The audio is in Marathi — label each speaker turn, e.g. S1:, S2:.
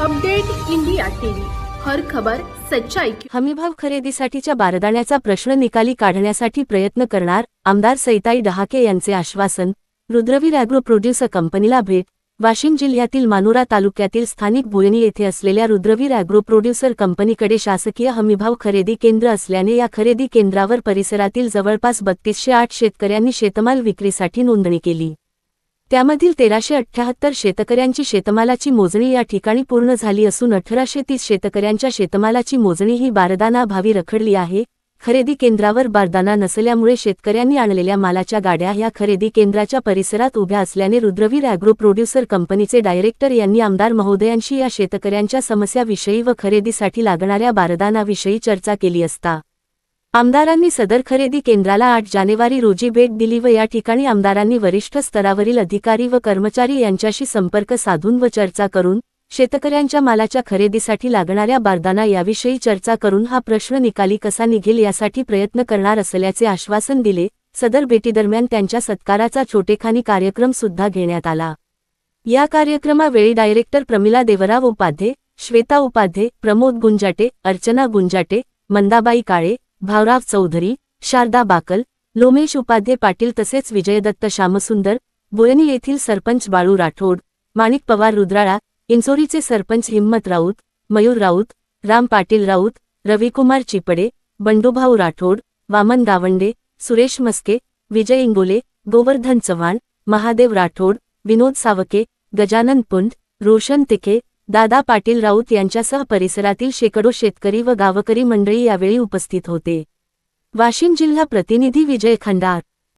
S1: अपडेट इंडिया टीव्ही, हर खबर सच्चाई की।
S2: हमीभाव खरेदीसाठीच्या बारदाण्याचा प्रश्न निकाली काढण्यासाठी प्रयत्न करणार, आमदार सईताई डहाके यांचे आश्वासन। रुद्रवीर ॲग्रो प्रोड्युसर कंपनीला भेट। वाशिम जिल्ह्यातील मानोरा तालुक्यातील स्थानिक बोयणी येथे असलेल्या रुद्रवीर ॲग्रो प्रोड्युसर कंपनीकडे शासकीय हमीभाव खरेदी केंद्र असल्याने या खरेदी केंद्रावर परिसरातील जवळपास 3208 शेतकऱ्यांनी शेतमाल विक्रीसाठी नोंदणी केली। त्यामधील 1378 शेतकऱ्यांची शेतमालाची मोजणी या ठिकाणी पूर्ण झाली असून 1830 शेतकऱ्यांच्या शेतमालाची मोजणी ही बारदानाअभावी रखडली आहे। खरेदी केंद्रावर बारदाना नसल्यामुळे शेतकऱ्यांनी आणलेल्या मालाच्या गाड्या या खरेदी केंद्राच्या परिसरात उभ्या असल्याने रुद्रवीर ॲग्रो प्रोड्युसर कंपनीचे डायरेक्टर यांनी आमदार महोदयांशी या शेतकऱ्यांच्या समस्याविषयी व खरेदीसाठी लागणाऱ्या बारदानाविषयी चर्चा केली असता आमदारांनी सदर खरेदी केंद्राला 8 जानेवारी रोजी भेट दिली व या ठिकाणी आमदारांनी वरिष्ठ स्तरावरील अधिकारी व कर्मचारी यांच्याशी संपर्क साधून व चर्चा करून शेतकऱ्यांच्या मालाच्या खरेदीसाठी लागणाऱ्या बारदाना याविषयी चर्चा करून हा प्रश्न निकाली कसा निघेल यासाठी प्रयत्न करणार असल्याचे आश्वासन दिले। सदर भेटीदरम्यान त्यांच्या सत्काराचा छोटेखानी कार्यक्रम सुद्धा घेण्यात आला। या कार्यक्रमावेळी डायरेक्टर प्रमिला देवराव उपाध्ये, श्वेता उपाध्ये, प्रमोद गुंजाटे, अर्चना गुंजाटे, मंदाबाई काळे, भावराव चौधरी, शारदा बाकल, लोमेश उपाध्ये पाटील तसेच विजयदत्त श्यामसुंदर, बोयणी येथील सरपंच बाळू राठोड, माणिक पवार रुद्राळा, इंचोरीचे सरपंच हिम्मत राऊत, मयूर राऊत, राम पाटील राऊत, रविकुमार चिपडे, बंडूभाऊ राठोड, वामन गावंडे, सुरेश मस्के, विजय इंगोले, गोवर्धन चव्हाण, महादेव राठोड, विनोद सावके, गजानन पुंड, रोशन तिखे, दादा पाटील राऊत यांच्यासह परिसरातील शेकडो शेतकरी व गावकरी मंडळी यावेळी उपस्थित होते। वाशिम जिल्हा प्रतिनिधी विजय खंडार।